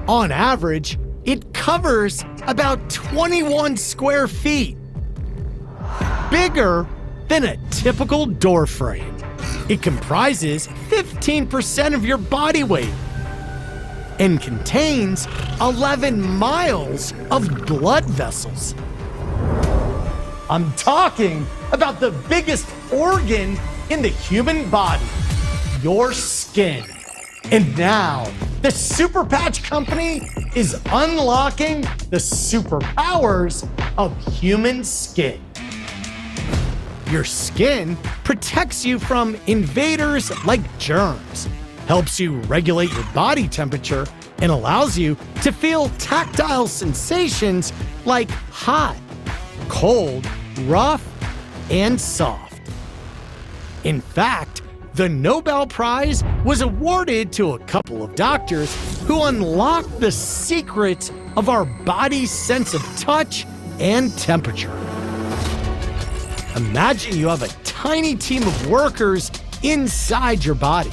On average, it covers about 21 square feet, bigger than a typical door frame. It comprises 15% of your body weight and contains 11 miles of blood vessels. I'm talking about the biggest organ in the human body, your skin. And now, the Superpatch Company is unlocking the superpowers of human skin. Your skin protects you from invaders like germs, helps you regulate your body temperature, and allows you to feel tactile sensations like hot, cold, rough, and soft. In fact, the Nobel Prize was awarded to a couple of doctors who unlocked the secret of our body's sense of touch and temperature. Imagine you have a tiny team of workers inside your body.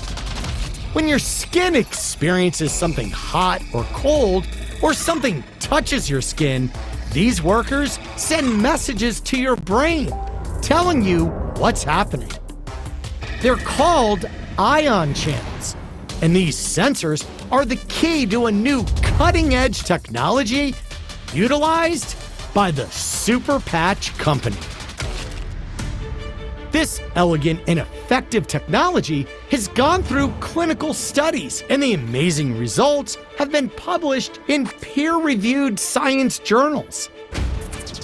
When your skin experiences something hot or cold, or something touches your skin, these workers send messages to your brain telling you what's happening. They're called ion channels, and these sensors are the key to a new cutting-edge technology utilized by the Superpatch Company. This elegant and effective technology has gone through clinical studies, and the amazing results have been published in peer-reviewed science journals.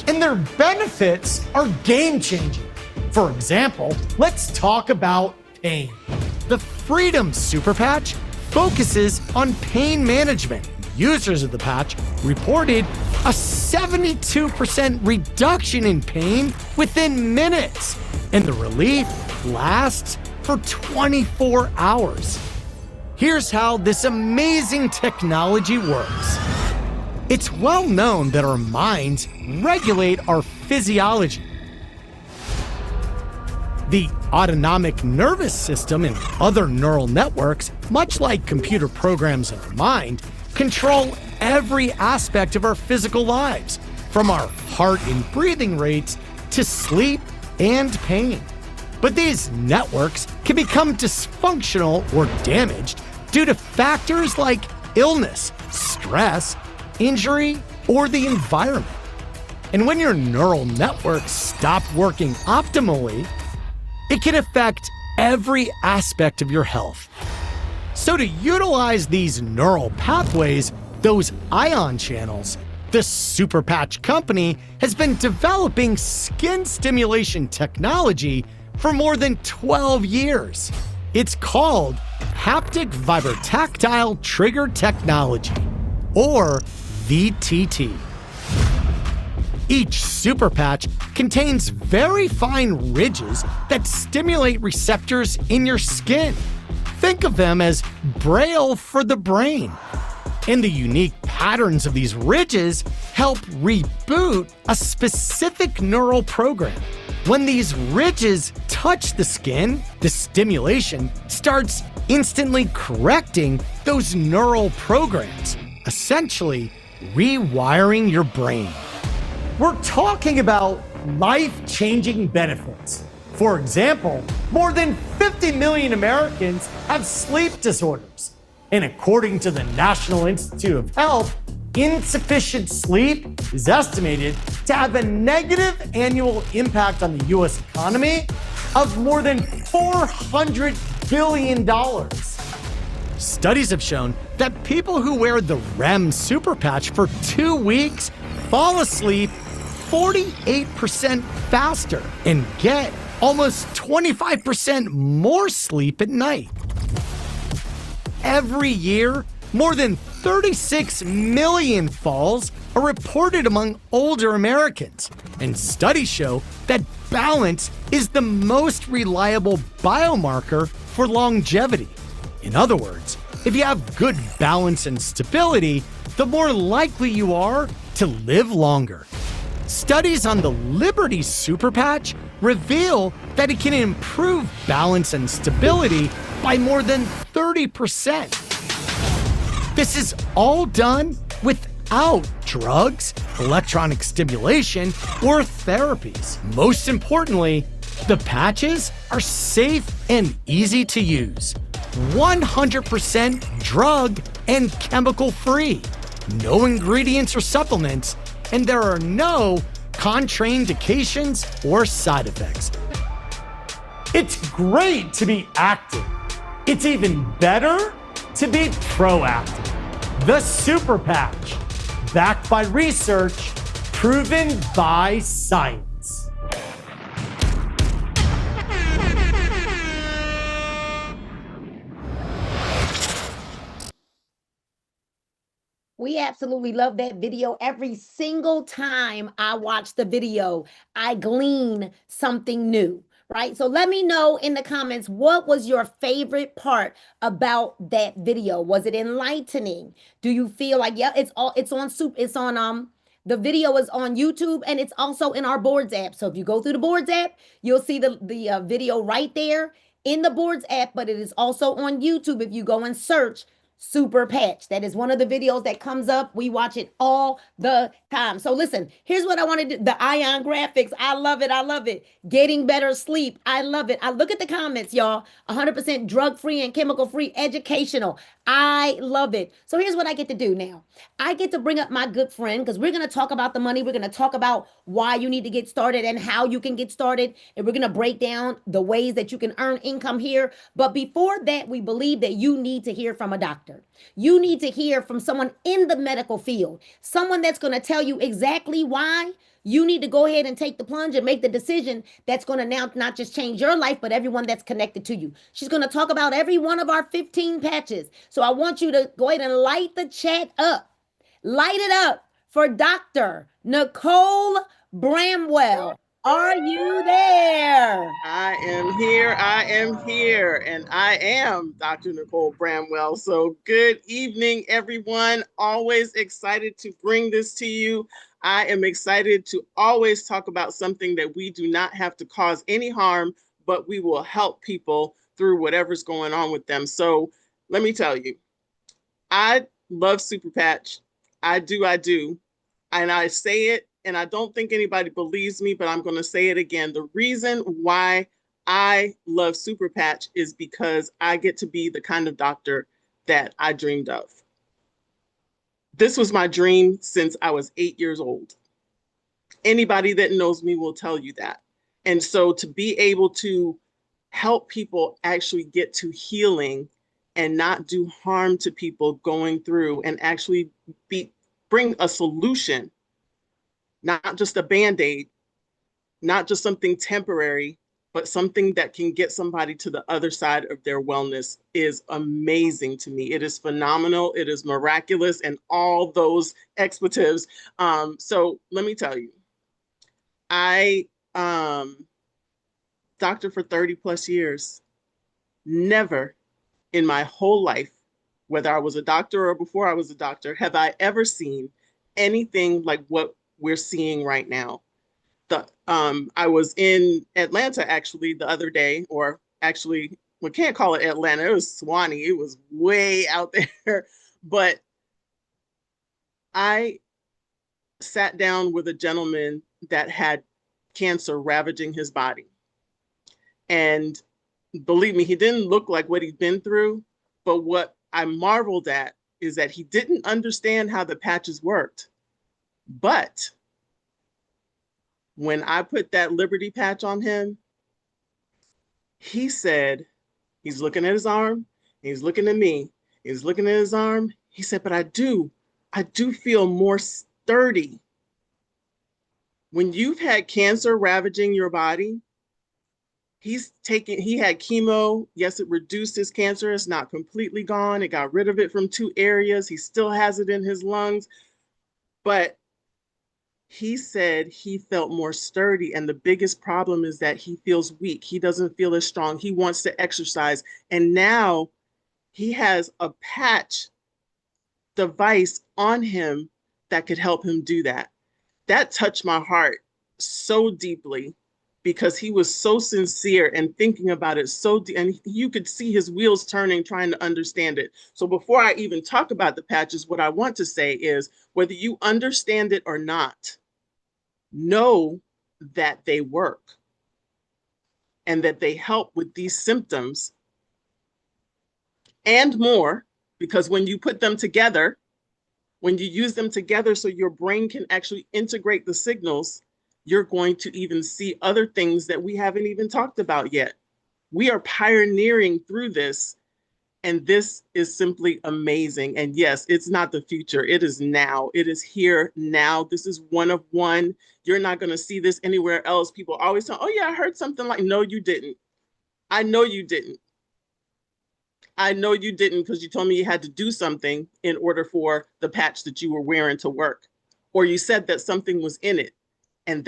And their benefits are game-changing. For example, let's talk about pain. The Freedom Superpatch focuses on pain management. Users of the patch reported a 72% reduction in pain within minutes, and the relief lasts for 24 hours. Here's how this amazing technology works. It's well known that our minds regulate our physiology. The autonomic nervous system and other neural networks, much like computer programs in our mind, control every aspect of our physical lives, from our heart and breathing rates to sleep and pain. But these networks can become dysfunctional or damaged due to factors like illness, stress, injury, or the environment. And when your neural networks stop working optimally, it can affect every aspect of your health. So to utilize these neural pathways, those ion channels, the Superpatch Company has been developing skin stimulation technology for more than 12 years. It's called Haptic Vibrotactile Trigger Technology, or VTT. Each Superpatch contains very fine ridges that stimulate receptors in your skin. Think of them as braille for the brain. And the unique patterns of these ridges help reboot a specific neural program. When these ridges touch the skin, the stimulation starts instantly correcting those neural programs, essentially rewiring your brain. We're talking about life-changing benefits. For example, more than 50 million Americans have sleep disorders. And according to the National Institute of Health, insufficient sleep is estimated to have a negative annual impact on the U.S. economy of more than $400 billion. Studies have shown that people who wear the REM Superpatch for 2 weeks fall asleep 48% faster and get almost 25% more sleep at night. Every year, more than 36 million falls are reported among older Americans, and studies show that balance is the most reliable biomarker for longevity. In other words, if you have good balance and stability, the more likely you are to live longer. Studies on the Liberty Superpatch reveal that it can improve balance and stability by more than 30%. This is all done without drugs, electronic stimulation, or therapies. Most importantly, the patches are safe and easy to use. 100% drug and chemical free. No ingredients or supplements, and there are no contraindications or side effects. It's great to be active. It's even better to be proactive. The Superpatch, backed by research, proven by science. We absolutely love that video. Every single time I watch the video, I glean something new, right? So let me know in the comments, what was your favorite part about that video? Was it enlightening? Do you feel like, yeah, it's on the video is on YouTube, and it's also in our Boards app. So if you go through the Boards app, you'll see the video right there in the Boards app, but it is also on YouTube if you go and search Superpatch. That is one of the videos that comes up. We watch it all the time. So listen, here's what I want to do. The ion graphics. I love it. I love it. Getting better sleep. I love it. I look at the comments, y'all. 100% drug-free and chemical-free, educational. I love it. So here's what I get to do now. I get to bring up my good friend, because we're going to talk about the money. We're going to talk about why you need to get started and how you can get started. And we're going to break down the ways that you can earn income here. But before that, we believe that you need to hear from a doctor. You need to hear from someone in the medical field, someone that's going to tell you exactly why you need to go ahead and take the plunge and make the decision that's going to now not just change your life, but everyone that's connected to you. She's going to talk about every one of our 15 patches. So I want you to go ahead and light the chat up. Light it up for Dr. Nicole Bramwell. Are you there? I am here. I am here. And I am Dr. Nicole Bramwell. So good evening, everyone. Always excited to bring this to you. I am excited to always talk about something that we do not have to cause any harm, but we will help people through whatever's going on with them. So let me tell you, I love Superpatch. I do. And I say it, and I don't think anybody believes me, but I'm going to say it again. The reason why I love Superpatch is because I get to be the kind of doctor that I dreamed of. This was my dream since I was 8 years old. Anybody that knows me will tell you that. And so to be able to help people actually get to healing and not do harm to people going through, and actually bring a solution, not just a Band-Aid, not just something temporary, but something that can get somebody to the other side of their wellness, is amazing to me. It is phenomenal. It is miraculous, and all those expletives. So let me tell you, I doctor for 30 plus years. Never in my whole life, whether I was a doctor or before I was a doctor, have I ever seen anything like what we're seeing right now. I was in Atlanta actually the other day, or actually, we can't call it Atlanta. It was Swanee. It was way out there. But I sat down with a gentleman that had cancer ravaging his body. And believe me, he didn't look like what he'd been through. But what I marveled at is that he didn't understand how the patches worked. But when I put that Liberty patch on him, he said, he's looking at his arm, he's looking at me, he's looking at his arm. He said, but I do feel more sturdy. When you've had cancer ravaging your body, he had chemo. Yes, it reduced his cancer. It's not completely gone. It got rid of it from 2 areas. He still has it in his lungs. But he said he felt more sturdy. And the biggest problem is that he feels weak. He doesn't feel as strong. He wants to exercise. And now he has a patch device on him that could help him do that. That touched my heart so deeply. because he was so sincere and thinking about it and you could see his wheels turning trying to understand it. So before I even talk about the patches, what I want to say is whether you understand it or not, know that they work and that they help with these symptoms and more, because when you put them together, when you use them together so your brain can actually integrate the signals, you're going to even see other things that we haven't even talked about yet. We are pioneering through this, and this is simply amazing. And yes, it's not the future. It is now. It is here now. This is one of one. You're not going to see this anywhere else. People always tell, oh yeah, I heard something like, no, you didn't. I know you didn't. I know you didn't, because you told me you had to do something in order for the patch that you were wearing to work. Or you said that something was in it, and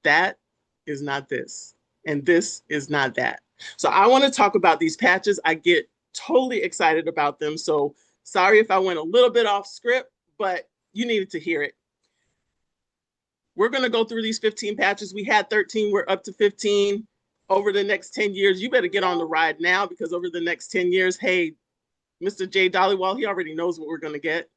that is not this. And this is not that. So I want to talk about these patches. I get totally excited about them. So sorry if I went a little bit off script, but you needed to hear it. We're going to go through these 15 patches. We had 13, we're up to 15. Over the next 10 years, you better get on the ride now, because over the next 10 years, hey, Mr. Jay Dollywall, he already knows what we're going to get,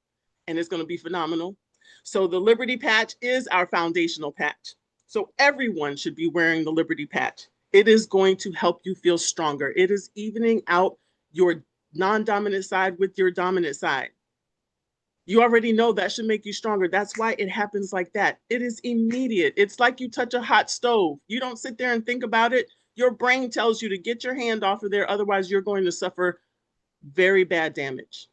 and it's going to be phenomenal. So the Liberty Patch is our foundational patch. So everyone should be wearing the Liberty Patch. It is going to help you feel stronger. It is evening out your non-dominant side with your dominant side. You already know that should make you stronger. That's why it happens like that. It is immediate. It's like you touch a hot stove. You don't sit there and think about it. Your brain tells you to get your hand off of there. Otherwise, you're going to suffer very bad damage.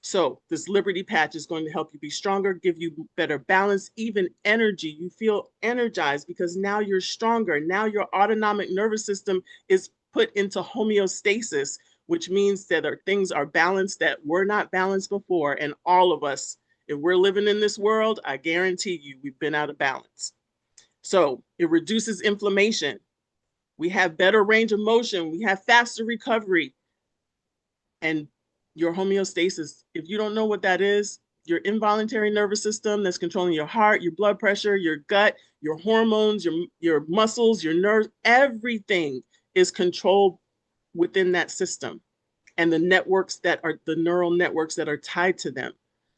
So this Liberty Patch is going to help you be stronger, give you better balance, even energy. You feel energized because now you're stronger. Now your autonomic nervous system is put into homeostasis, which means that things are balanced that were not balanced before. And all of us, if we're living in this world, I guarantee you we've been out of balance. So it reduces inflammation. We have better range of motion. We have faster recovery. And your homeostasis, if you don't know what that is, your involuntary nervous system that's controlling your heart, your blood pressure, your gut, your hormones, your muscles, your nerves, everything is controlled within that system, and the networks that are the neural networks that are tied to them.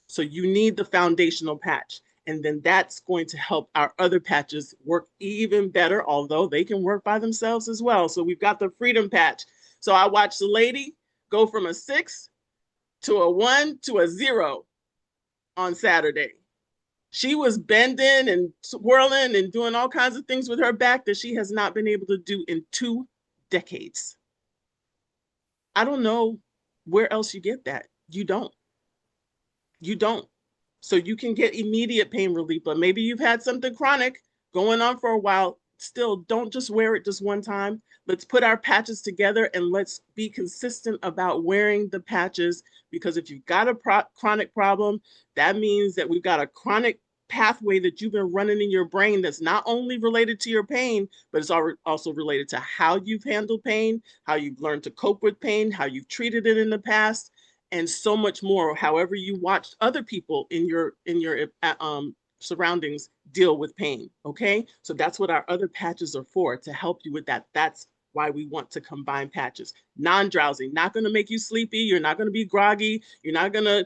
So you need the foundational patch, and then that's going to help our other patches work even better, although they can work by themselves as well. So we've got the Freedom Patch. So I watched the lady go from a 6 to a 1 to a 0 on Saturday. She was bending and swirling and doing all kinds of things with her back that she has not been able to do in 2 decades. I don't know where else you get that. You don't. You don't. So you can get immediate pain relief, but maybe you've had something chronic going on for a while. Still, don't just wear it just one time. Let's put our patches together and let's be consistent about wearing the patches, because if you've got a chronic problem, that means that we've got a chronic pathway that you've been running in your brain that's not only related to your pain, but it's also related to how you've handled pain, how you've learned to cope with pain, how you've treated it in the past, and so much more. However you watched other people in your surroundings deal with pain, okay? So that's what our other patches are for, to help you with that. That's why we want to combine patches. Non-drowsy, not gonna make you sleepy. You're not gonna be groggy. You're not gonna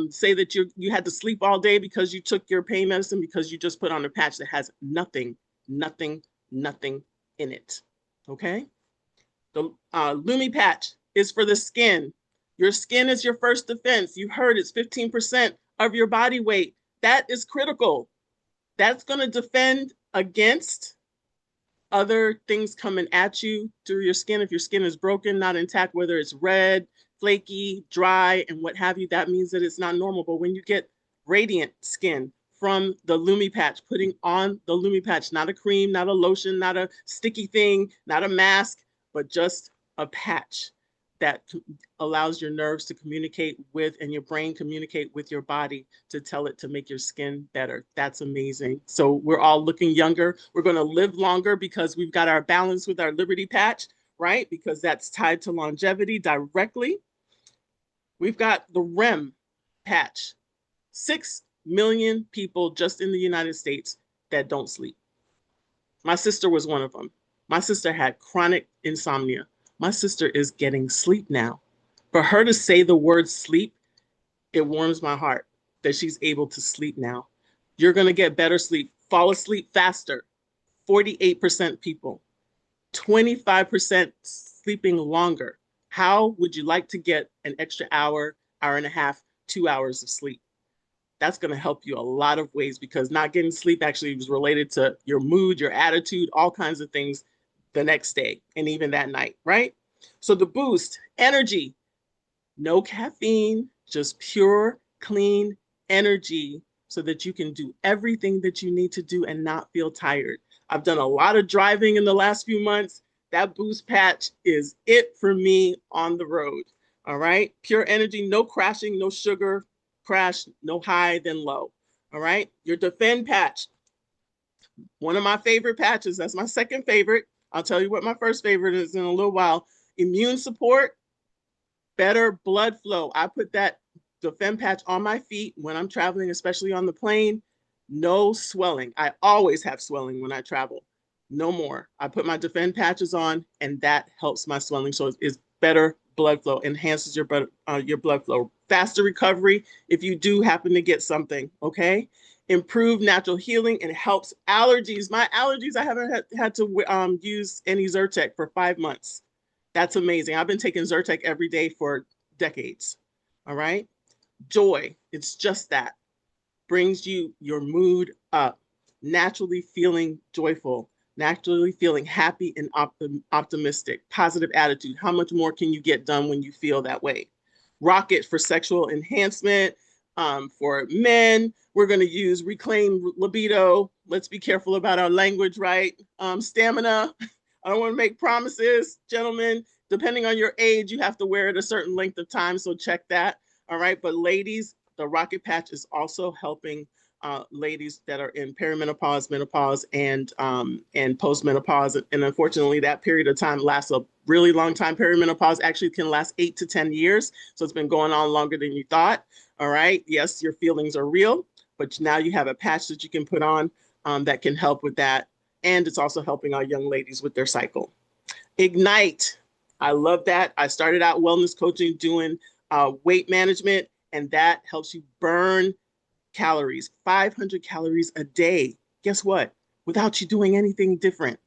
say that you had to sleep all day because you took your pain medicine, because you just put on a patch that has nothing in it, okay? The Lumi patch is for the skin. Your skin is your first defense. You heard it's 15% of your body weight. That is critical. That's going to defend against other things coming at you through your skin. If your skin is broken, not intact, whether it's red, flaky, dry, and what have you, that means that it's not normal. But when you get radiant skin from the Lumi patch, putting on the Lumi patch, not a cream, not a lotion, not a sticky thing, not a mask, but just a patch that allows your nerves to communicate with, and your brain communicate with your body to tell it to make your skin better. That's amazing. So we're all looking younger. We're going to live longer because we've got our balance with our Liberty patch, right? Because that's tied to longevity directly. We've got the REM patch. 6 million people just in the United States that don't sleep. My sister was one of them. My sister had chronic insomnia. My sister is getting sleep now. For her to say the word sleep, it warms my heart that she's able to sleep now. You're going to get better sleep, fall asleep faster. 48% people, 25% sleeping longer. How would you like to get an extra hour, hour and a half, 2 hours of sleep? That's going to help you a lot of ways, because not getting sleep actually was related to your mood, your attitude, all kinds of things the next day and even that night, right? So the boost, energy, no caffeine, just pure, clean energy so that you can do everything that you need to do and not feel tired. I've done a lot of driving in the last few months. That boost patch is it for me on the road. All right. Pure energy, no crashing, no sugar crash, no high, then low. All right. Your defend patch, one of my favorite patches. That's my second favorite. I'll tell you what my first favorite is in a little while. Immune support, better blood flow. I put that defend patch on my feet when I'm traveling, especially on the plane. No swelling. I always have swelling when I travel. No more. I put my defend patches on, and that helps my swelling. So it's better blood flow, enhances your blood flow. Faster recovery if you do happen to get something, okay? Improve natural healing and helps allergies. My allergies, I haven't had to use any Zyrtec for 5 months. That's amazing. I've been taking Zyrtec every day for decades, all right? Joy, it's just that. Brings you your mood up, naturally feeling joyful, naturally feeling happy and optimistic, positive attitude. How much more can you get done when you feel that way? Rocket for sexual enhancement. For men, we're going to use reclaim libido. Let's be careful about our language, right? Stamina. I don't want to make promises, gentlemen. Depending on your age, you have to wear it a certain length of time, so check that. All right, but ladies, the rocket patch is also helping ladies that are in perimenopause, menopause, and postmenopause. And unfortunately, that period of time lasts a really long time. Perimenopause actually can last 8 to 10 years. So it's been going on longer than you thought. All right. Yes, your feelings are real, but now you have a patch that you can put on that can help with that. And it's also helping our young ladies with their cycle. Ignite. I love that. I started out wellness coaching doing weight management, and that helps you burn calories, 500 calories a day. Guess what? Without you doing anything different.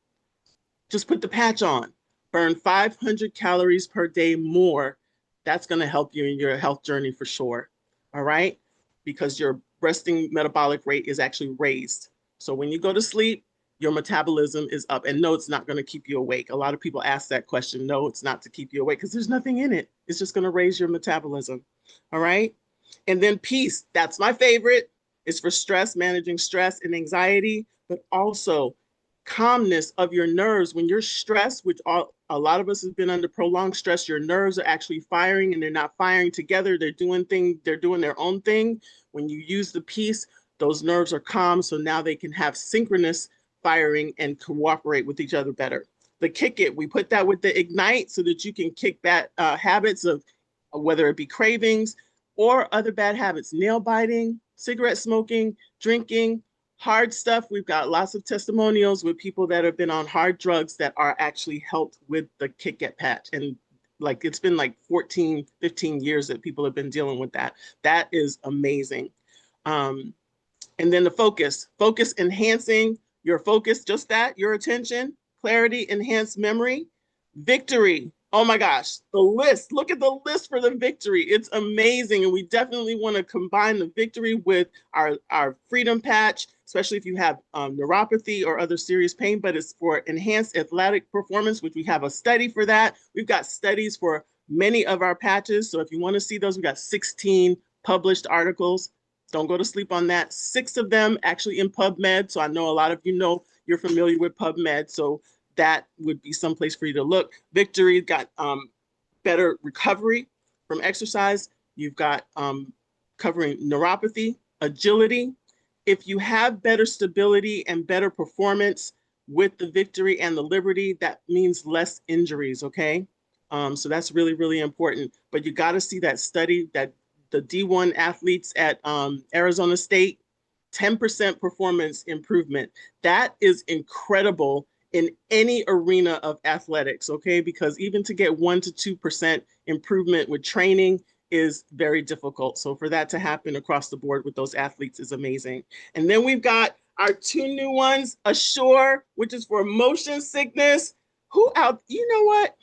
Just put the patch on. Burn 500 calories per day more. That's going to help you in your health journey for sure. All right? Because your resting metabolic rate is actually raised. So when you go to sleep, your metabolism is up. And no, it's not going to keep you awake. A lot of people ask that question. No, it's not to keep you awake because there's nothing in it. It's just going to raise your metabolism. All right? And then peace. That's my favorite. It's for stress, managing stress and anxiety, but also calmness of your nerves. When you're stressed, which a lot of us have been under prolonged stress, your nerves are actually firing and they're not firing together. They're doing their own thing. When you use the peace, those nerves are calm. So now they can have synchronous firing and cooperate with each other better. The kick it, we put that with the ignite so that you can kick back habits of whether it be cravings or other bad habits, nail biting, cigarette smoking, drinking, hard stuff. We've got lots of testimonials with people that have been on hard drugs that are actually helped with the kick it patch. And like, it's been like 14, 15 years that people have been dealing with that. That is amazing. And then the focus enhancing your focus, just that, your attention, clarity, enhanced memory, victory. Oh my gosh, the list, look at the list for the victory. It's amazing. And we definitely want to combine the victory with our freedom patch, especially if you have neuropathy or other serious pain, but it's for enhanced athletic performance, which we have a study for that. We've got studies for many of our patches. So if you want to see those, we got 16 published articles. Don't go to sleep on that. 6 of them actually in PubMed. So I know a lot of you know you're familiar with PubMed. So that would be someplace for you to look. Victory got better recovery from exercise. You've got covering neuropathy, agility. If you have better stability and better performance with the victory and the liberty, that means less injuries, okay? So that's really, really important. But you got to see that study that the D1 athletes at Arizona State, 10% performance improvement. That is incredible in any arena of athletics, okay? Because even to get 1 to 2% improvement with training is very difficult. So for that to happen across the board with those athletes is amazing. And then we've got our 2 new ones, Assure, which is for motion sickness. You know what?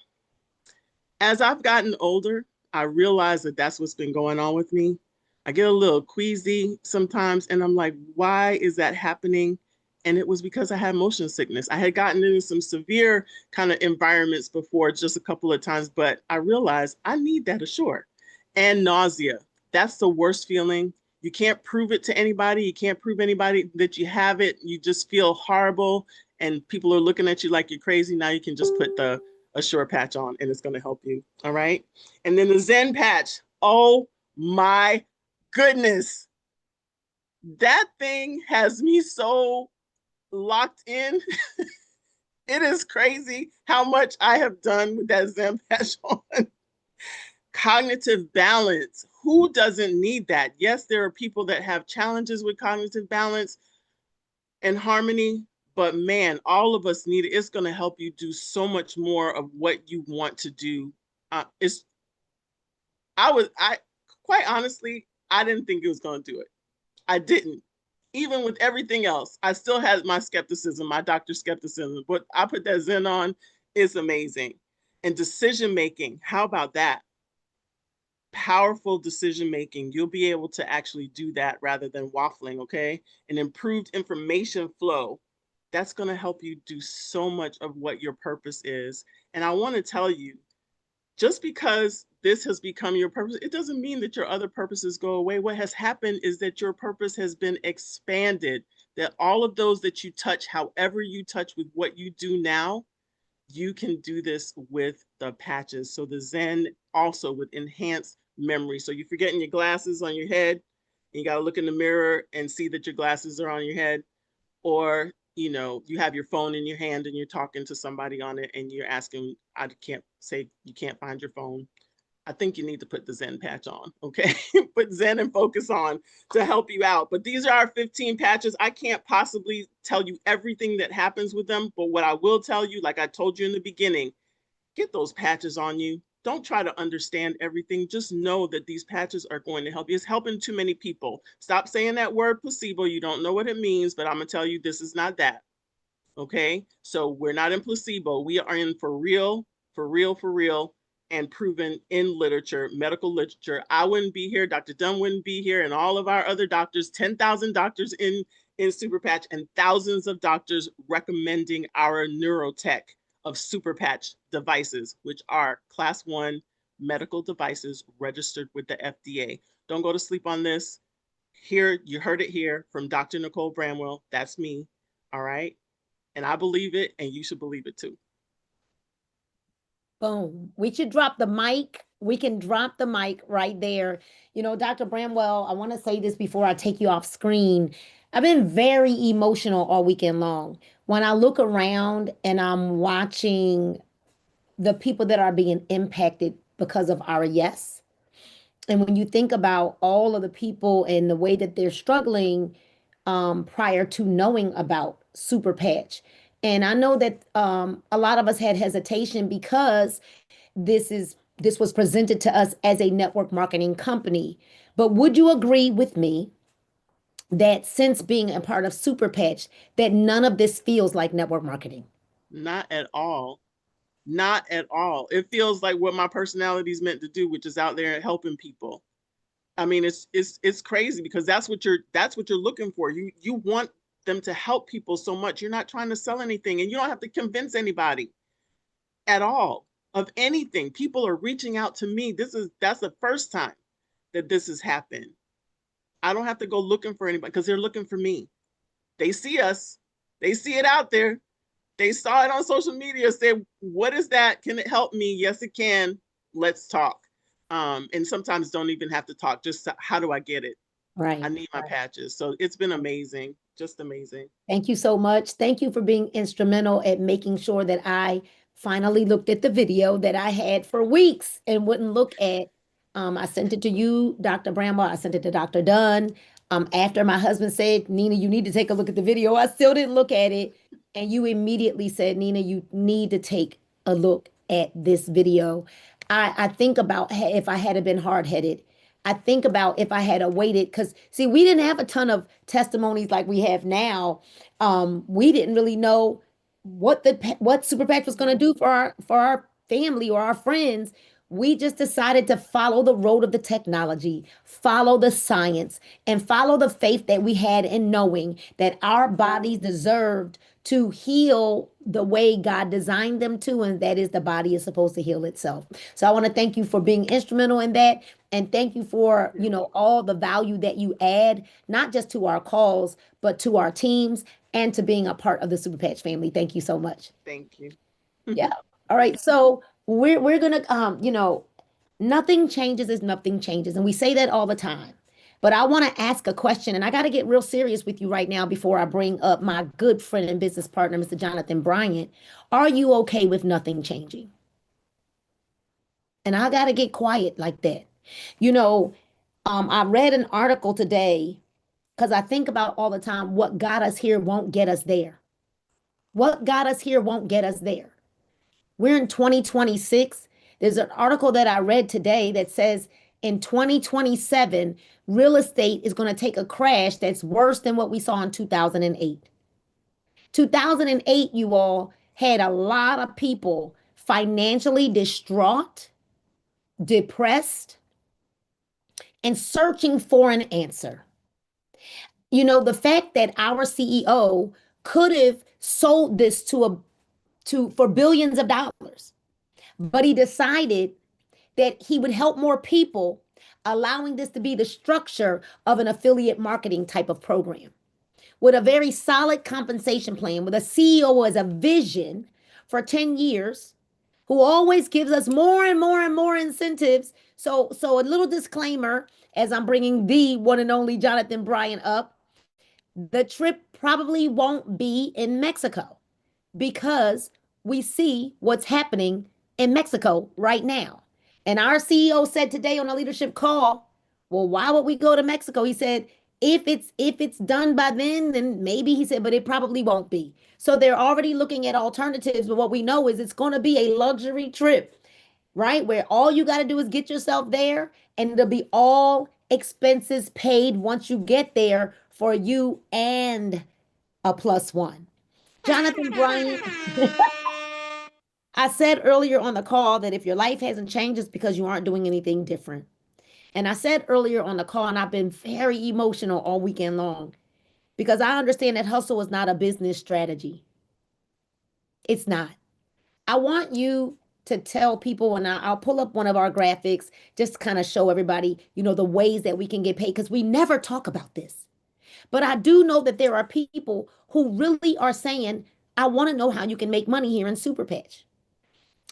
As I've gotten older, I realize that that's what's been going on with me. I get a little queasy sometimes, and I'm like, why is that happening? And it was because I had motion sickness. I had gotten into some severe kind of environments before just a couple of times, but I realized I need that Assure. And nausea. That's the worst feeling. You can't prove it to anybody. You can't prove anybody that you have it. You just feel horrible, and people are looking at you like you're crazy. Now you can just put the Assure patch on, and it's going to help you. All right. And then the Zen patch. Oh my goodness. That thing has me so locked in. It is crazy how much I have done with that Zen patch on. Cognitive balance. Who doesn't need that? Yes, there are people that have challenges with cognitive balance and harmony, but man, all of us need it. It's going to help you do so much more of what you want to do. I quite honestly, I didn't think it was going to do it. I didn't. Even with everything else, I still had my skepticism, my doctor skepticism, but I put that Zen on. It's amazing. And decision making, how about that? Powerful decision making. You'll be able to actually do that rather than waffling, okay? An improved information flow. That's going to help you do so much of what your purpose is. And I want to tell you, just because this has become your purpose, it doesn't mean that your other purposes go away. What has happened is that your purpose has been expanded, that all of those that you touch, however you touch with what you do now, you can do this with the patches. So the Zen also with enhanced memory. So you're forgetting your glasses on your head, and you got to look in the mirror and see that your glasses are on your head. Or, you know, you have your phone in your hand and you're talking to somebody on it and you're asking, I can't say you can't find your phone. I think you need to put the Zen patch on, okay? Put Zen and Focus on to help you out. But these are our 15 patches. I can't possibly tell you everything that happens with them, but what I will tell you, like I told you in the beginning, get those patches on you. Don't try to understand everything. Just know that these patches are going to help you. It's helping too many people. Stop saying that word placebo. You don't know what it means, but I'm going to tell you this is not that. Okay? So we're not in placebo. We are in for real, for real, for real, and proven in literature, medical literature. I wouldn't be here. Dr. Dunn wouldn't be here, and all of our other doctors, 10,000 doctors in Superpatch, and thousands of doctors recommending our neurotech of Superpatch devices, which are class 1 medical devices registered with the FDA. Don't go to sleep on this. Here, you heard it here from Dr. Nicole Bramwell. That's me. All right. And I believe it, and you should believe it too. Boom. We should drop the mic. We can drop the mic right there. You know, Dr. Bramwell, I want to say this before I take you off screen. I've been very emotional all weekend long. When I look around and I'm watching the people that are being impacted because of our yes, and when you think about all of the people and the way that they're struggling prior to knowing about Super Patch. And I know that a lot of us had hesitation because this was presented to us as a network marketing company. But would you agree with me that since being a part of Super Patch, that none of this feels like network marketing? Not at all. Not at all. It feels like what my personality is meant to do, which is out there and helping people. I mean, it's crazy because that's what you're looking for. You want them to help people so much. You're not trying to sell anything, and you don't have to convince anybody at all of anything. People are reaching out to me. That's the first time that this has happened. I don't have to go looking for anybody because they're looking for me. They see us. They see it out there. They saw it on social media, say, what is that? Can it help me? Yes, it can. Let's talk. And sometimes don't even have to talk. Just how do I get it? Right. I need my patches. So it's been amazing. Just amazing. Thank you so much. Thank you for being instrumental at making sure that I finally looked at the video that I had for weeks and wouldn't look at. I sent it to you, Dr. Bramwell. I sent it to Dr. Dunn. After my husband said, Nina, you need to take a look at the video, I still didn't look at it. And you immediately said, Nina, you need to take a look at this video. I think about if I had been hard headed. I think about if I had waited, because see, we didn't have a ton of testimonies like we have now. We didn't really know what Super Patch was going to do for our family or our friends. We just decided to follow the road of the technology, follow the science, and follow the faith that we had in knowing that our bodies deserved to heal the way God designed them to, and that is the body is supposed to heal itself. So I want to thank you for being instrumental in that, and thank you for, all the value that you add, not just to our calls, but to our teams and to being a part of the Super Patch family. Thank you so much. Thank you. Yeah. All right. So we're gonna nothing changes as nothing changes. And we say that all the time. But I want to ask a question, and I got to get real serious with you right now before I bring up my good friend and business partner, Mr. Jonathan Bryant. Are you okay with nothing changing? And I got to get quiet like that. I read an article today because I think about all the time what got us here won't get us there. What got us here won't get us there. We're in 2026. There's an article that I read today that says in 2027, real estate is going to take a crash that's worse than what we saw in 2008. 2008, you all had a lot of people financially distraught, depressed, and searching for an answer. The fact that our CEO could have sold this for billions of dollars, but he decided that he would help more people, allowing this to be the structure of an affiliate marketing type of program with a very solid compensation plan, with a CEO as a vision for 10 years, who always gives us more and more and more incentives. So a little disclaimer as I'm bringing the one and only Jonathan Bryant up, the trip probably won't be in Mexico because we see what's happening in Mexico right now. And our CEO said today on a leadership call, well, why would we go to Mexico? He said, if it's done by then maybe, he said, but it probably won't be. So they're already looking at alternatives. But what we know is it's going to be a luxury trip, right? Where all you got to do is get yourself there, and it'll be all expenses paid once you get there for you and a plus one. Jonathan Bryant, I said earlier on the call that if your life hasn't changed, it's because you aren't doing anything different. And I said earlier on the call, and I've been very emotional all weekend long because I understand that hustle is not a business strategy. It's not. I want you to tell people, and I'll pull up one of our graphics just to kind of show everybody, the ways that we can get paid, because we never talk about this. But I do know that there are people who really are saying, I want to know how you can make money here in Superpatch.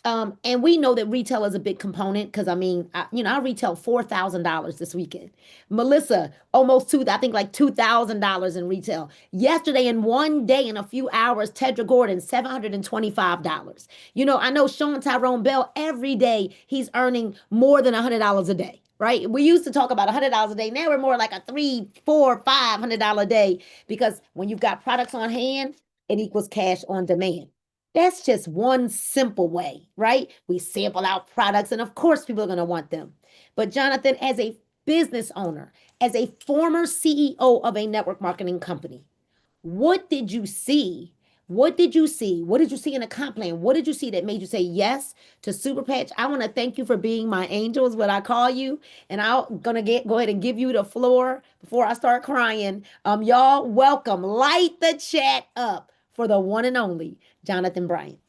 And we know that retail is a big component because I retail $4,000 this weekend. Melissa, almost I think like $2,000 in retail. Yesterday, in one day, in a few hours, Tedra Gordon, $725. I know Sean Tyrone Bell, every day he's earning more than $100 a day. Right? We used to talk about $100 a day. Now we're more like a $300, $400, $500 a day because when you've got products on hand, it equals cash on demand. That's just one simple way, right? We sample out products, and of course, people are going to want them. But Jonathan, as a business owner, as a former CEO of a network marketing company, what did you see? What did you see? What did you see in a comp plan? What did you see that made you say yes to Superpatch? I want to thank you for being my angel, is what I call you. And I'm gonna go ahead and give you the floor before I start crying. Y'all, welcome. Light the chat up for the one and only Jonathan Bryant.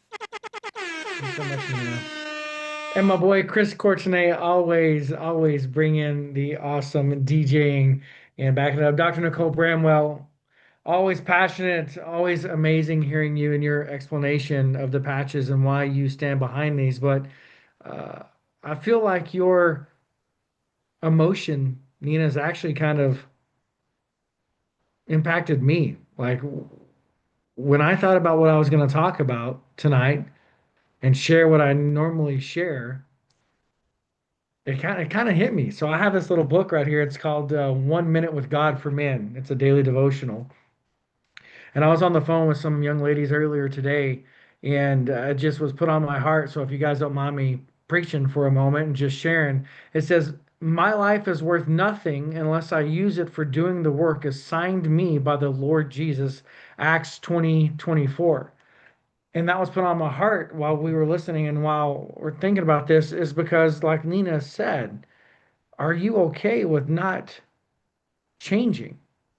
Thank you so much, Nina. And my boy Chris Cortine always bringing the awesome DJing and backing it up. Dr. Nicole Bramwell, always passionate, always amazing hearing you and your explanation of the patches and why you stand behind these. But I feel like your emotion, Nina, has actually kind of impacted me. Like when I thought about what I was going to talk about tonight and share what I normally share, it kind of hit me. So I have this little book right here. It's called 1 Minute with God for Men. It's a daily devotional. And I was on the phone with some young ladies earlier today, and it just was put on my heart. So if you guys don't mind me preaching for a moment and just sharing, it says, "My life is worth nothing unless I use it for doing the work assigned me by the Lord Jesus." Acts 20:24. And that was put on my heart while we were listening and while we're thinking about this, is because, like Nina said, are you okay with not changing?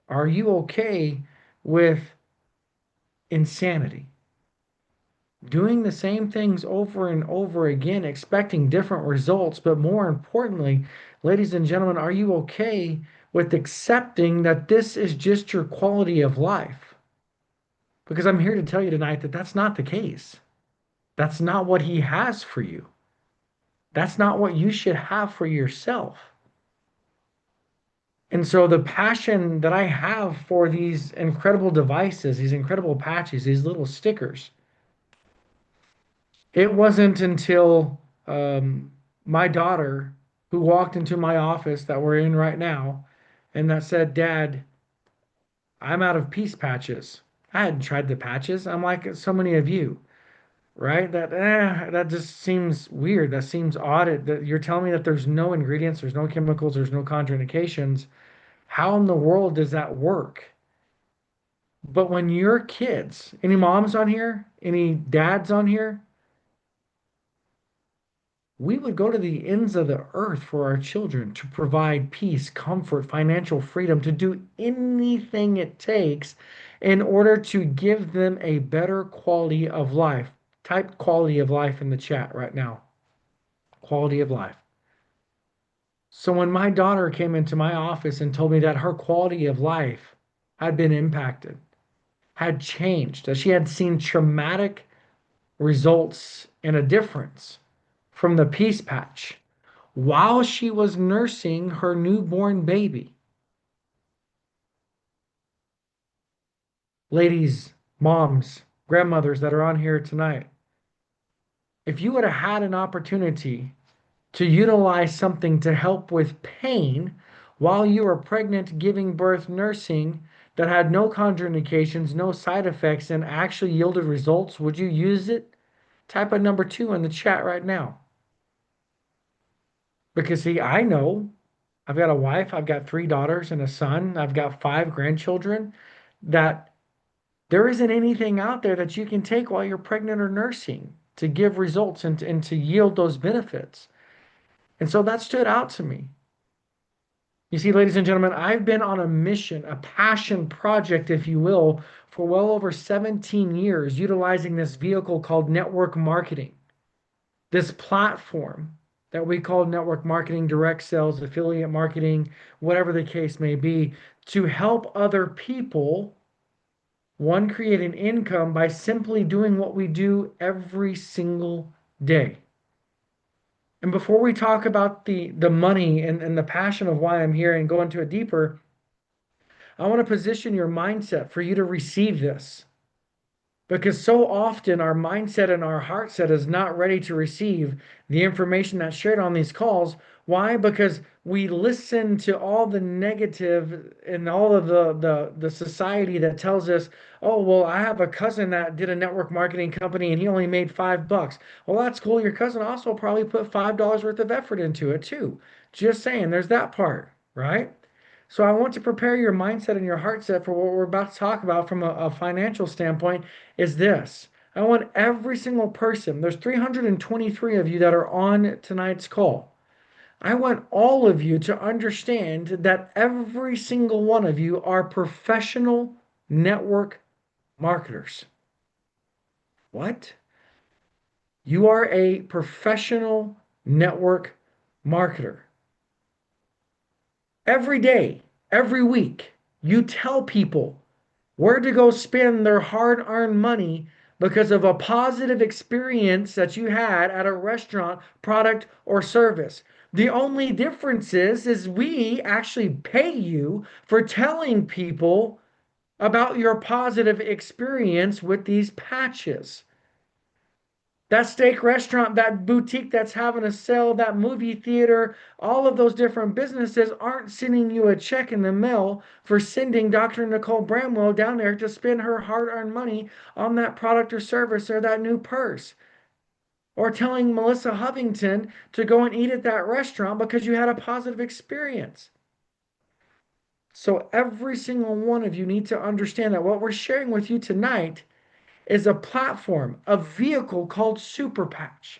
Are you okay with insanity? Doing the same things over and over again, expecting different results, but more importantly, ladies and gentlemen, are you okay with accepting that this is just your quality of life? Because I'm here to tell you tonight that that's not the case. That's not what he has for you. That's not what you should have for yourself. And so the passion that I have for these incredible devices, these incredible patches, these little stickers, it wasn't until my daughter, who walked into my office that we're in right now, and that said, "Dad, I'm out of peace patches." I hadn't tried the patches. I'm like so many of you, right? That just seems weird. That seems odd. That you're telling me that there's no ingredients, there's no chemicals, there's no contraindications. How in the world does that work? But when your kids, any moms on here, any dads on here, we would go to the ends of the earth for our children to provide peace, comfort, financial freedom, to do anything it takes in order to give them a better quality of life. Type quality of life in the chat right now. Quality of life. So when my daughter came into my office and told me that her quality of life had been impacted, had changed, that she had seen traumatic results and a difference from the peace patch while she was nursing her newborn baby. Ladies, moms, grandmothers that are on here tonight, if you would have had an opportunity to utilize something to help with pain while you were pregnant, giving birth, nursing, that had no contraindications, no side effects, and actually yielded results, would you use it? Type a number 2 in the chat right now. Because, see, I know I've got a wife, I've got 3 daughters and a son, I've got 5 grandchildren, that there isn't anything out there that you can take while you're pregnant or nursing to give results and to yield those benefits. And so that stood out to me. You see, ladies and gentlemen, I've been on a mission, a passion project, if you will, for well over 17 years, utilizing this vehicle called network marketing, this platform that we call network marketing, direct sales, affiliate marketing, whatever the case may be, to help other people, one, create an income by simply doing what we do every single day. And before we talk about the money and the passion of why I'm here and go into it deeper, I want to position your mindset for you to receive this. Because so often our mindset and our heart set is not ready to receive the information that's shared on these calls. Why? Because we listen to all the negative and all of the society that tells us, "Oh, well, I have a cousin that did a network marketing company and he only made $5." Well, that's cool. Your cousin also probably put $5 worth of effort into it too. Just saying, there's that part, right? So I want to prepare your mindset and your heart set for what we're about to talk about from a financial standpoint is this. I want every single person, there's 323 of you that are on tonight's call. I want all of you to understand that every single one of you are professional network marketers. What? You are a professional network marketer. Every day, every week, you tell people where to go spend their hard earned money because of a positive experience that you had at a restaurant, product, or service. The only difference is we actually pay you for telling people about your positive experience with these patches. That steak restaurant, that boutique that's having a sale, that movie theater, all of those different businesses aren't sending you a check in the mail for sending Dr. Nicole Bramwell down there to spend her hard-earned money on that product or service or that new purse. Or telling Melissa Hovington to go and eat at that restaurant because you had a positive experience. So every single one of you need to understand that what we're sharing with you tonight is a platform, a vehicle called Superpatch.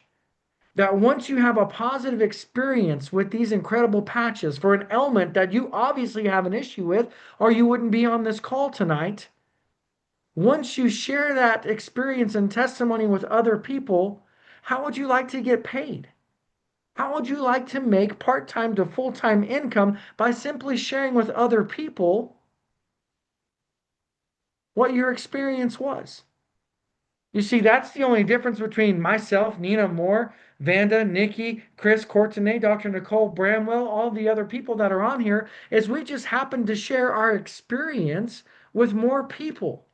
That once you have a positive experience with these incredible patches for an ailment that you obviously have an issue with, or you wouldn't be on this call tonight, once you share that experience and testimony with other people, how would you like to get paid? How would you like to make part-time to full-time income by simply sharing with other people what your experience was? You see, that's the only difference between myself, Nina Moore, Vanda, Nikki, Chris Courtenay, Dr. Nicole Bramwell, all the other people that are on here, is we just happen to share our experience with more people.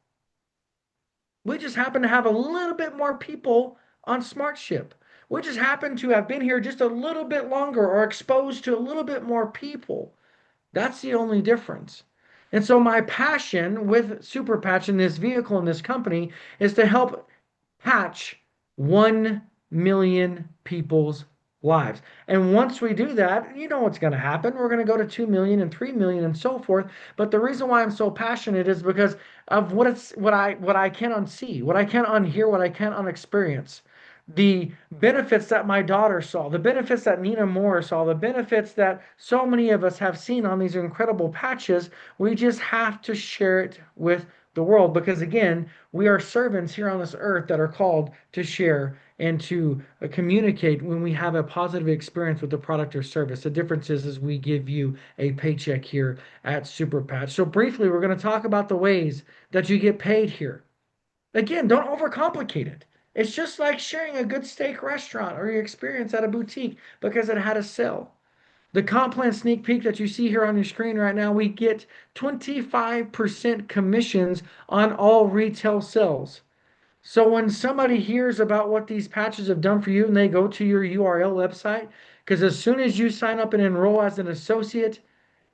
We just happen to have a little bit more people on SmartShip. We just happen to have been here just a little bit longer or exposed to a little bit more people. That's the only difference. And so my passion with Superpatch in this vehicle in this company is to help patch 1 million people's lives. And once we do that, you know what's going to happen. We're going to go to 2 million and 3 million and so forth. But the reason why I'm so passionate is because of what I can't unsee, what I can't unhear, what I can't unexperience. The benefits that my daughter saw, the benefits that Nina Moore saw, the benefits that so many of us have seen on these incredible patches, we just have to share it with the world because, again, we are servants here on this earth that are called to share and to communicate when we have a positive experience with the product or service. The difference is we give you a paycheck here at Superpatch. So briefly, we're going to talk about the ways that you get paid here. Again, don't overcomplicate it. It's just like sharing a good steak restaurant or your experience at a boutique because it had a sale. The comp plan sneak peek that you see here on your screen right now, we get 25% commissions on all retail sales. So when somebody hears about what these patches have done for you and they go to your URL website, because as soon as you sign up and enroll as an associate,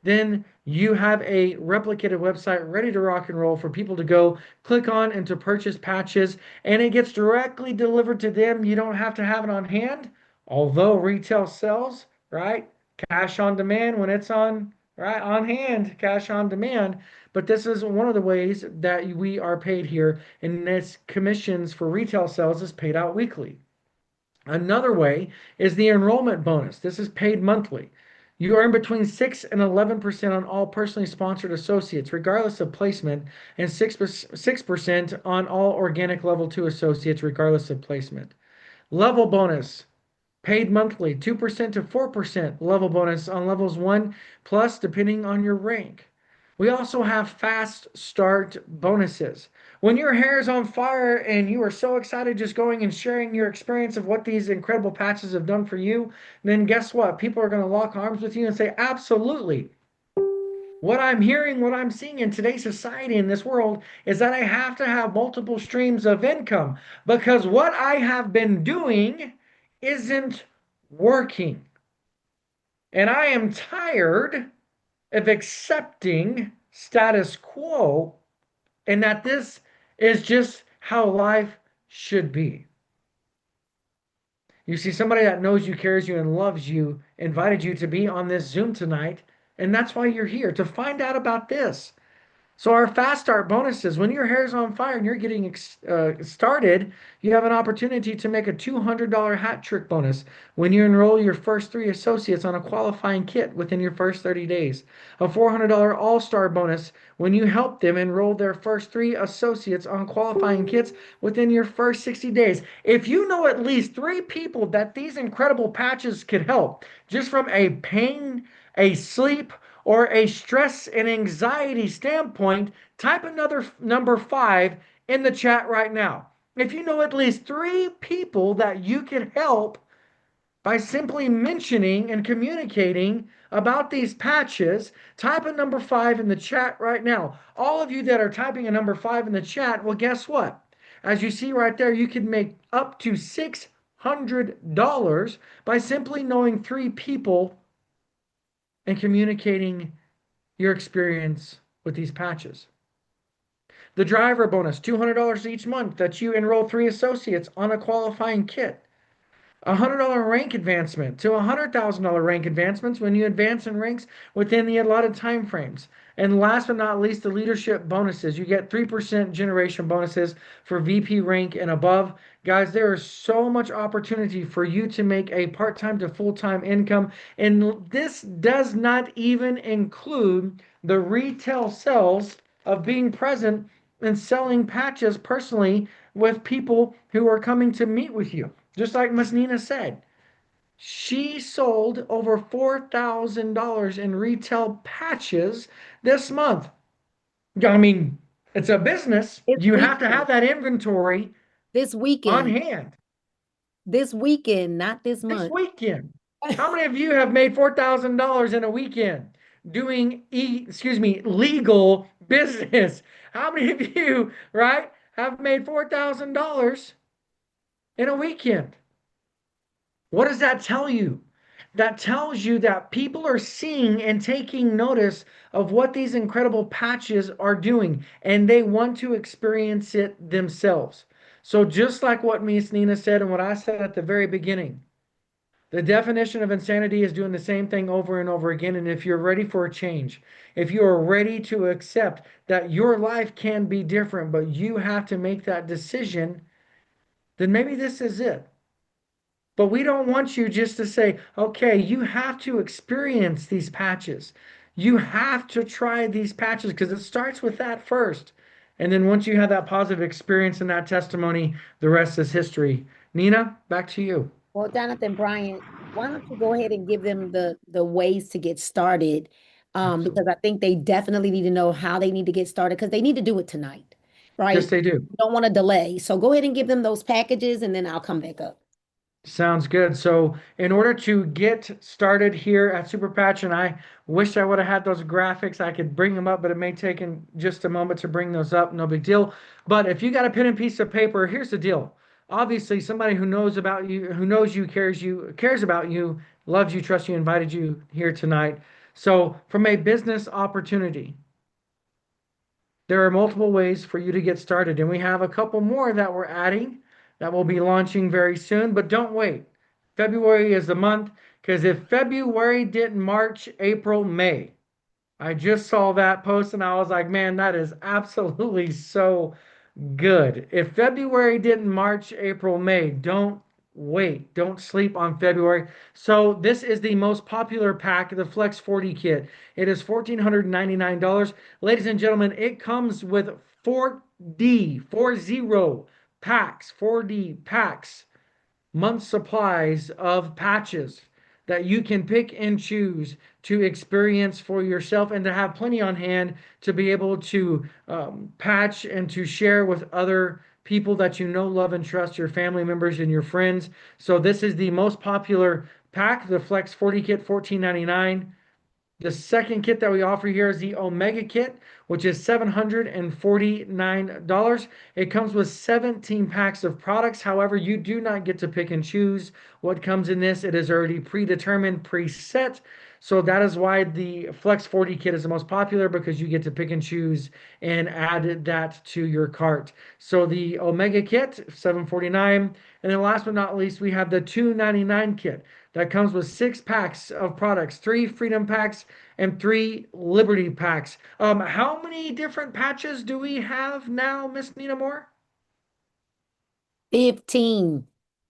then you have a replicated website ready to rock and roll for people to go click on and to purchase patches, and it gets directly delivered to them. You don't have to have it on hand, although retail sells, right? Cash on demand when it's on, right, on hand, cash on demand. But this is one of the ways that we are paid here, and this commissions for retail sales is paid out weekly. Another way is the enrollment bonus. This is paid monthly. You earn between 6 and 11% on all personally sponsored associates, regardless of placement, and 6% on all organic level 2 associates, regardless of placement. Level bonus, paid monthly, 2% to 4% level bonus on levels 1 plus, depending on your rank. We also have fast start bonuses. When your hair is on fire and you are so excited just going and sharing your experience of what these incredible patches have done for you, then guess what? People are going to lock arms with you and say, absolutely. What I'm hearing, what I'm seeing in today's society, in this world, is that I have to have multiple streams of income because what I have been doing isn't working. And I am tired of accepting status quo and that this is just how life should be. You see, somebody that knows you, cares you, and loves you invited you to be on this Zoom tonight, and that's why you're here, to find out about this. So our fast start bonuses, when your hair is on fire and you're getting started, you have an opportunity to make a $200 hat trick bonus when you enroll your first 3 associates on a qualifying kit within your first 30 days. A $400 all-star bonus when you help them enroll their first 3 associates on qualifying kits within your first 60 days. If you know at least 3 people that these incredible patches could help, just from a pain, a sleep, or a stress and anxiety standpoint, type another number 5 in the chat right now. If you know at least 3 people that you can help by simply mentioning and communicating about these patches, type a number 5 in the chat right now. All of you that are typing a number 5 in the chat, well, guess what? As you see right there, you can make up to $600 by simply knowing 3 people and communicating your experience with these patches. The driver bonus, $200 each month that you enroll 3 associates on a qualifying kit. $100 rank advancement to $100,000 rank advancements when you advance in ranks within the allotted time frames. And last but not least, the leadership bonuses. You get 3% generation bonuses for VP rank and above. Guys, there is so much opportunity for you to make a part-time to full-time income. And this does not even include the retail sales of being present and selling patches personally with people who are coming to meet with you. Just like Miss Nina said, she sold over $4,000 in retail patches this month. I mean, it's a business. This You have to weekend. have that inventory This on weekend. hand This weekend, not this this month. weekend. How many of you have made $4,000 in a weekend doing legal business? How many of you, right, have made $4,000 in a weekend? What does that tell you? That tells you that people are seeing and taking notice of what these incredible patches are doing, and they want to experience it themselves. So, just like what Miss Nina said and what I said at the very beginning, the definition of insanity is doing the same thing over and over again. And if you're ready for a change, if you are ready to accept that your life can be different, but you have to make that decision, then maybe this is it. But we don't want you just to say, okay, you have to experience these patches. You have to try these patches because it starts with that first. And then once you have that positive experience and that testimony, the rest is history. Nina, back to you. Well, Jonathan Bryant, why don't you go ahead and give them the ways to get started? Because I think they definitely need to know how they need to get started because they need to do it tonight, right? Yes, they do. You don't want to delay. So go ahead and give them those packages and then I'll come back up. Sounds good. So, in order to get started here at Superpatch, and I wish I would have had those graphics, I could bring them up, but it may take just a moment to bring those up. No big deal. But if you got a pen and piece of paper, here's the deal. Obviously, somebody who knows about you, who knows you, cares about you, loves you, trusts you, invited you here tonight. So, from a business opportunity, there are multiple ways for you to get started, and we have a couple more that we're adding that will be launching very soon, but don't wait. February is the month because if February didn't March, April, May, I just saw that post and I was like, man, that is absolutely so good. If February didn't March, April, May, don't wait. Don't sleep on February. So this is the most popular pack, the Flex 40 kit. It is $1,499. Ladies and gentlemen, it comes with 40 packs, 4D packs, month supplies of patches that you can pick and choose to experience for yourself and to have plenty on hand to be able to patch and to share with other people that you know, love, and trust, your family members and your friends. So this is the most popular pack, the Flex 40 kit, $14.99. The second kit that we offer here is the Omega kit, which is $749. It comes with 17 packs of products. However, you do not get to pick and choose what comes in this. It is already predetermined, preset. So that is why the Flex 40 kit is the most popular because you get to pick and choose and add that to your cart. So the Omega kit, $749. And then last but not least, we have the $299 kit that comes with 6 packs of products, 3 Freedom packs and 3 Liberty packs. How many different patches do we have now, Miss Nina Moore? 15.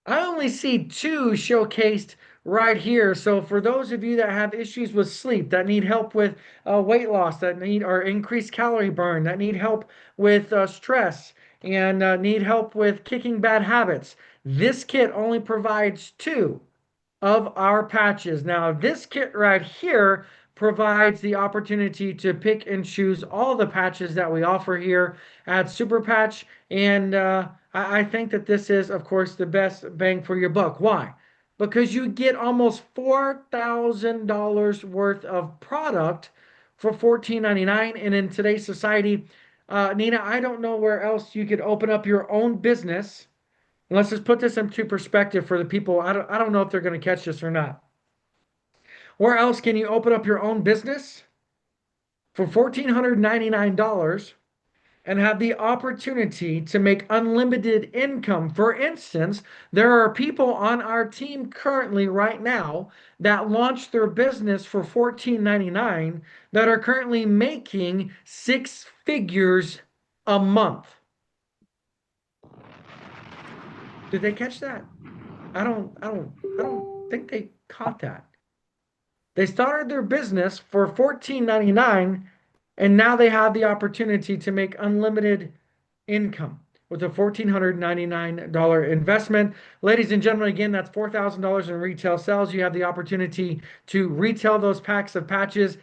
I only see 2 showcased right here. So for those of you that have issues with sleep, that need help with weight loss, that need or increased calorie burn, that need help with stress, and need help with kicking bad habits, this kit only provides 2 of our patches. Now, this kit right here provides the opportunity to pick and choose all the patches that we offer here at Superpatch. And I think that this is, of course, the best bang for your buck. Why? Because you get almost $4,000 worth of product for $14.99. And in today's society, Nina, I don't know where else you could open up your own business. And let's just put this into perspective for the people. I don't know if they're going to catch this or not. Where else can you open up your own business for $1,499 and have the opportunity to make unlimited income? For instance, there are people on our team currently right now that launched their business for $14.99 that are currently making six figures a month. Did they catch that? I don't think they caught that. They started their business for $14.99 and now they have the opportunity to make unlimited income with a $1,499 investment. Ladies and gentlemen, again, that's $4,000 in retail sales. You have the opportunity to retail those packs of patches,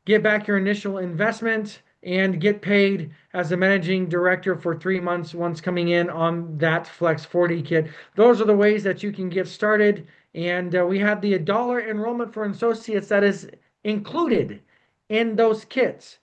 get back your initial investment, and get paid as a managing director for 3 months once coming in on that Flex 40 kit. Those are the ways that you can get started. And we have the dollar enrollment for associates that is included in those kits.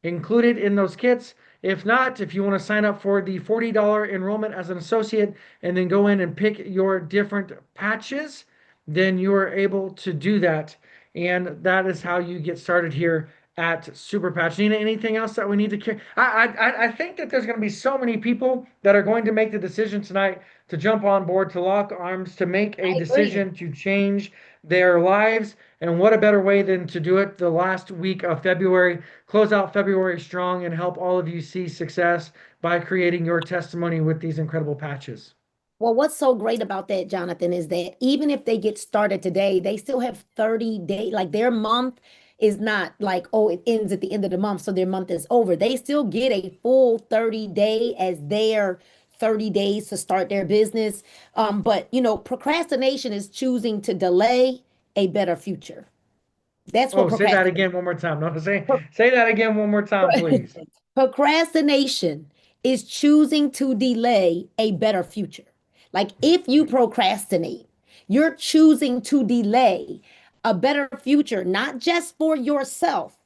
Included in those kits. If not, if you want to sign up for the $40 enrollment as an associate and then go in and pick your different patches, then you are able to do that. And that is how you get started here at Superpatch. Nina, anything else that we need to care? I think that there's going to be so many people that are going to make the decision tonight to jump on board, to lock arms, to make a decision to change their lives. And what a better way than to do it the last week of February, close out February strong, and help all of you see success by creating your testimony with these incredible patches. Well, what's so great about that, Jonathan, is that even if they get started today, they still have 30 days. Like their month is not like, oh, it ends at the end of the month, so their month is over. They still get a full 30-day as their 30 days to start their business. But procrastination is choosing to delay a better future. That's what say that again one more time. No, say that again one more time, please. Procrastination is choosing to delay a better future. Like if you procrastinate, you're choosing to delay a better future, not just for yourself,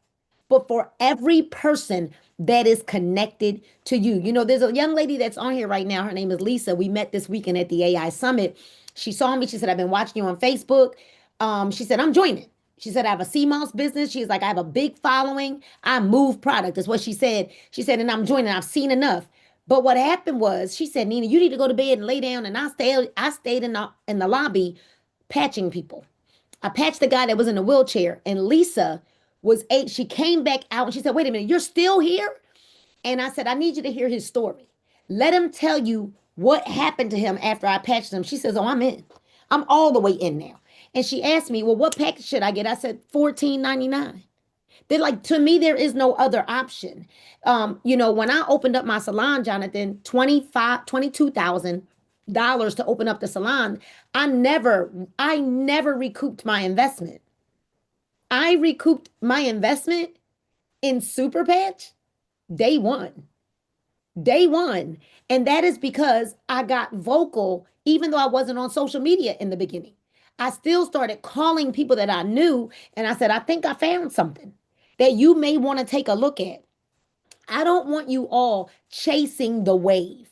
but for every person that is connected to you. There's a young lady that's on here right now. Her name is Lisa. We met this weekend at the AI Summit. She saw me. She said, I've been watching you on Facebook. She said, I'm joining. She said, I have a CMOS business. She's like, I have a big following. I move product. That's what she said. She said, and I'm joining. I've seen enough. But what happened was, she said, Nina, you need to go to bed and lay down. And I stayed in the lobby patching people. I patched the guy that was in a wheelchair. And Lisa she came back out and she said, wait a minute, you're still here? And I said, I need you to hear his story. Let him tell you what happened to him after I patched him. She says, oh, I'm in. I'm all the way in now. And she asked me, well, what package should I get? I said, $14.99. They're like, to me, there is no other option. When I opened up my salon, Jonathan, $22,000 to open up the salon, I never recouped my investment. I recouped my investment in Superpatch day one. Day one. And that is because I got vocal, even though I wasn't on social media in the beginning. I still started calling people that I knew. And I said, I think I found something that you may want to take a look at. I don't want you all chasing the wave.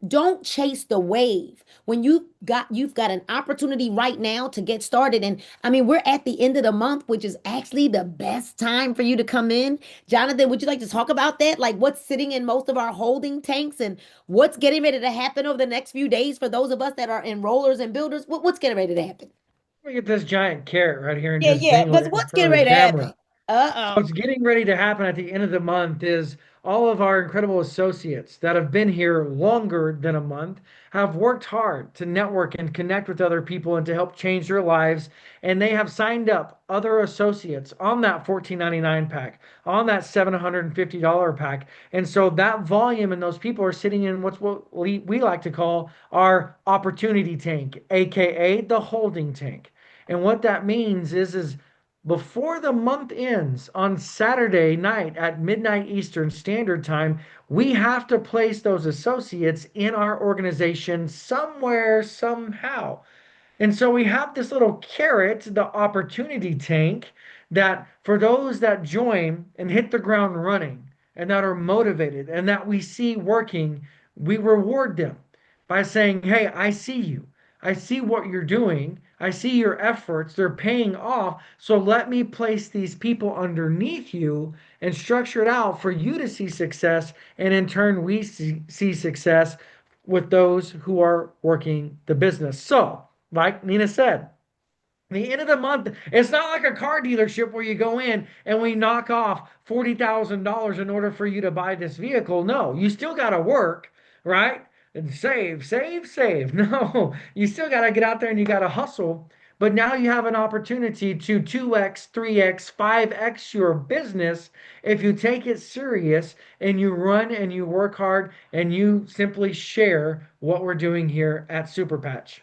Don't chase the wave. When you've got an opportunity right now to get started. And I mean, we're at the end of the month, which is actually the best time for you to come in. Jonathan, would you like to talk about that? Like what's sitting in most of our holding tanks and what's getting ready to happen over the next few days for those of us that are enrollers and builders? What's getting ready to happen? Let me get this giant carrot right here and Yeah, just yeah. dangle it But in what's front getting of the ready to happen? camera. What's getting ready to happen at the end of the month is all of our incredible associates that have been here longer than a month have worked hard to network and connect with other people and to help change their lives. And they have signed up other associates on that $14.99 pack, on that $750 pack. And so that volume and those people are sitting in what we like to call our opportunity tank, AKA the holding tank. And what that means is before the month ends on Saturday night at midnight Eastern Standard Time, we have to place those associates in our organization somewhere, somehow. And so we have this little carrot, the opportunity tank, that for those that join and hit the ground running, and that are motivated and that we see working, we reward them by saying, hey, I see you. I see what you're doing. I see your efforts. They're paying off. So let me place these people underneath you and structure it out for you to see success. And in turn, we see success with those who are working the business. So, like Nina said, the end of the month, it's not like a car dealership where you go in and we knock off $40,000 in order for you to buy this vehicle. No, you still got to work, right? And save, save, save. No, you still got to get out there and you got to hustle. But now you have an opportunity to 2x, 3x, 5x your business if you take it serious and you run and you work hard and you simply share what we're doing here at Superpatch.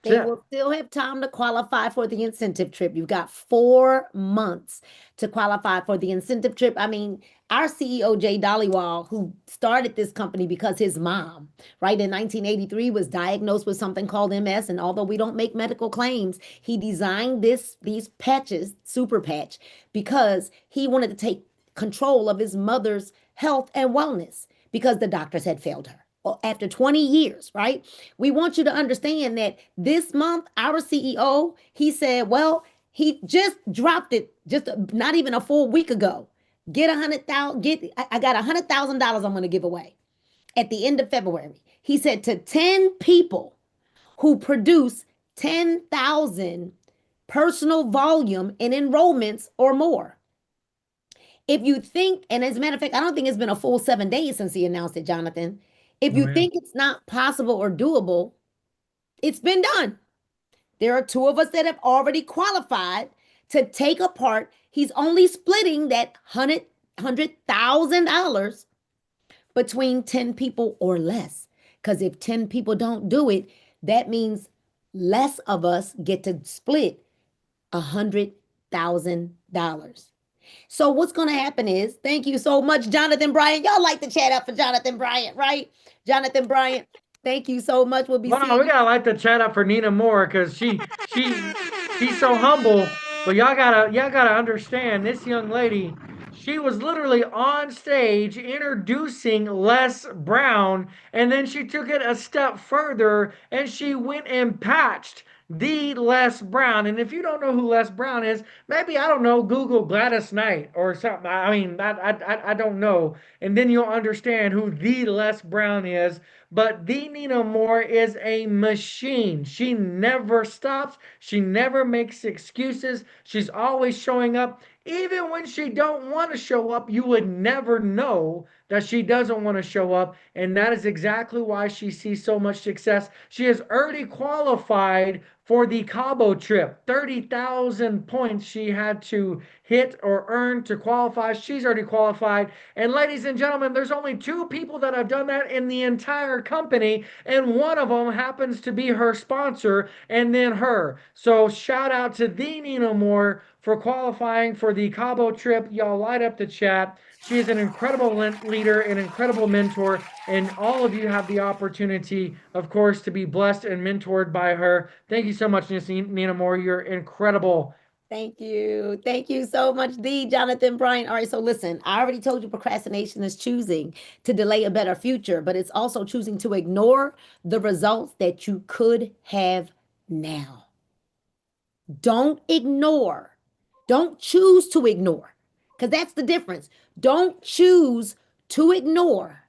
They That's it. will still have time to qualify for the incentive trip. You've got 4 months to qualify for the incentive trip. I mean, our CEO, Jay Dollywall, who started this company because his mom, right, in 1983 was diagnosed with something called MS. And although we don't make medical claims, he designed these patches, Super Patch, because he wanted to take control of his mother's health and wellness because the doctors had failed her after 20 years, right? We want you to understand that this month, our CEO, he said, well, he just dropped it just not even a full week ago. Get 100,000, I got $100,000 I'm going to give away at the end of February. He said to 10 people who produce 10,000 personal volume in enrollments or more. If you think, and as a matter of fact, I don't think it's been a full 7 days since he announced it, Jonathan. If you think it's not possible or doable, it's been done. There are 2 of us that have already qualified to take a part. He's only splitting that $100,000 between 10 people or less. Because if 10 people don't do it, that means less of us get to split $100,000. So what's going to happen is, thank you so much, Jonathan Bryant. Y'all like to chat up for Jonathan Bryant, right? Jonathan Bryant, thank you so much. We'll be Well, no, seeing we you. gotta light the chat up for Nina Moore because she's so humble. But y'all gotta understand this young lady. She was literally on stage introducing Les Brown, and then she took it a step further and she went and patched the Les Brown. And if you don't know who Les Brown is, maybe I don't know, Google Gladys Knight or something. I mean, I don't know, and then you'll understand who the Les Brown is. But the Nina Moore is a machine. She never stops. She never makes excuses. She's always showing up. Even when she don't want to show up, you would never know that she doesn't want to show up. And that is exactly why she sees so much success. She has already qualified for the Cabo trip. 30,000 points she had to hit or earn to qualify. She's already qualified. And ladies and gentlemen, there's only 2 people that have done that in the entire company, and one of them happens to be her sponsor and then her. So shout out to the Nina Moore for qualifying for the Cabo trip. Y'all light up the chat. She is an incredible leader, an incredible mentor, and all of you have the opportunity, of course, to be blessed and mentored by her. Thank you so much, Nina Moore. You're incredible. Thank you. Thank you so much, the Jonathan Bryant. All right, so listen, I already told you procrastination is choosing to delay a better future, but it's also choosing to ignore the results that you could have now. Don't ignore. Don't choose to ignore, because that's the difference. Don't choose to ignore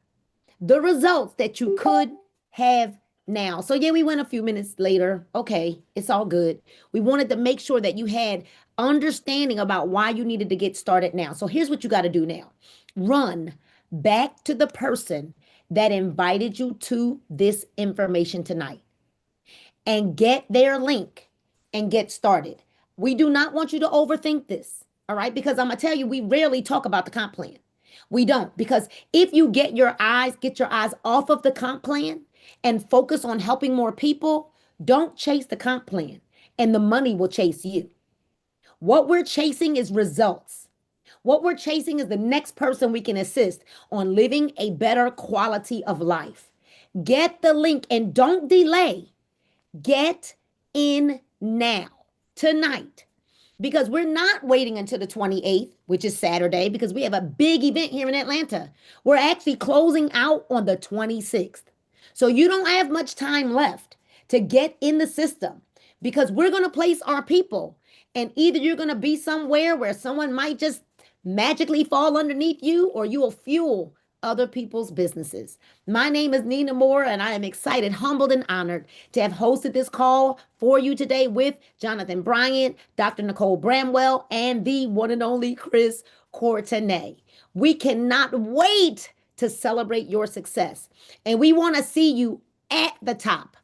the results that you could have now. So yeah, we went a few minutes later. Okay, it's all good. We wanted to make sure that you had understanding about why you needed to get started now. So here's what you got to do now. Run back to the person that invited you to this information tonight and get their link and get started. We do not want you to overthink this, all right? Because I'm going to tell you, we rarely talk about the comp plan. We don't, because if you get your eyes off of the comp plan and focus on helping more people, don't chase the comp plan and the money will chase you. What we're chasing is results. What we're chasing is the next person we can assist on living a better quality of life. Get the link and don't delay. Get in now, tonight. because we're not waiting until the 28th, which is Saturday, because we have a big event here in Atlanta. We're actually closing out on the 26th. So you don't have much time left to get in the system because we're going to place our people. And either you're going to be somewhere where someone might just magically fall underneath you, or you will fuel other people's businesses. My name is Nina Moore, and I am excited, humbled, and honored to have hosted this call for you today with Jonathan Bryant, Dr. Nicole Bramwell, and the one and only Chris Courtenay. We cannot wait to celebrate your success, and we want to see you at the top,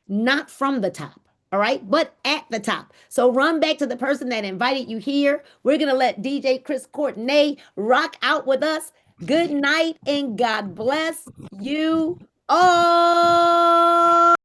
not from the top. All right, but at the top. So run back to the person that invited you here. We're going to let DJ Chris Courtenay rock out with us. Good night and God bless you all.